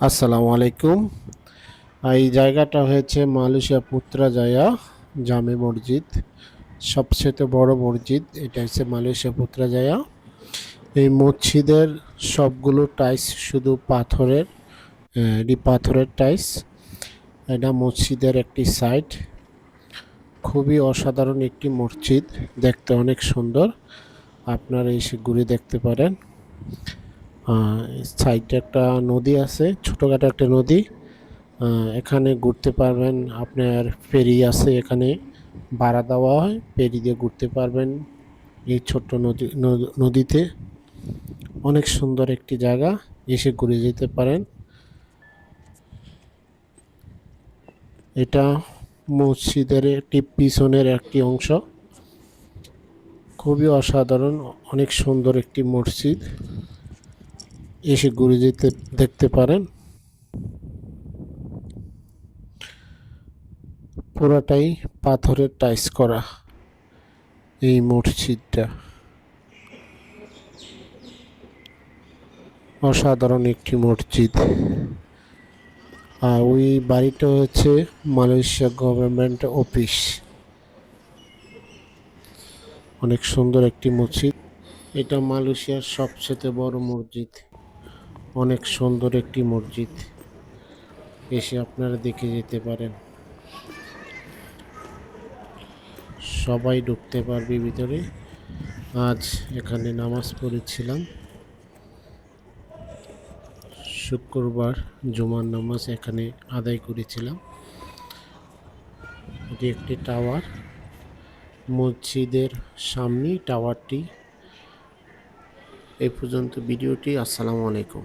আসসালামু আলাইকুম। এই জায়গাটা হয়েছে মালয়েশিয়া পুত্রাজায়া জামে মসজিদ। সবচেয়ে বড় মসজিদ এটা হচ্ছে মালয়েশিয়া পুত্রাজায়া। এই মসজিদের সবগুলো টাইলস শুধু পাথরের, এটি পাথরের টাইলস। এটা মসজিদের একটি সাইড। খুবই অসাধারণ একটি মসজিদ, দেখতে অনেক সুন্দর। আপনারা এসে ঘুরে দেখতে পারেন। সাইডে একটা নদী আছে, ছোটখাটো একটা নদী। এখানে ঘুরতে পারবেন। আপনার ফেরি আছে, এখানে ভাড়া দেওয়া হয়, ফেরি দিয়ে ঘুরতে পারবেন এই ছোট্ট নদীতে। অনেক সুন্দর একটি জায়গা, এসে ঘুরে যেতে পারেন। এটা মসজিদের একটি পিছনের একটি অংশ। খুবই অসাধারণ, অনেক সুন্দর একটি মসজিদ, এসে ঘুরে যেতে দেখতে পারেন। পুরাটাই পাথরের টাইলস করা এই মসজিদটা। অসাধারণ একটি মসজিদ। আর ওই বাড়িটা হচ্ছে মালয়েশিয়া গভর্নমেন্ট অফিস। অনেক সুন্দর একটি মসজিদ। এটা মালয়েশিয়ার সবচেয়ে বড় মসজিদ। অনেক সুন্দর একটি মসজিদ, এসে আপনারা দেখে যেতে পারেন। সবাই ঢুকতে পারবে ভিতরে। আজ এখানে নামাজ পড়েছিলাম, শুক্রবার জুমার নামাজ এখানে আদায় করেছিলাম। এটি একটি টাওয়ার, মসজিদের সামনেই টাওয়ারটি। এই পর্যন্ত ভিডিওটি। আসসালামু আলাইকুম।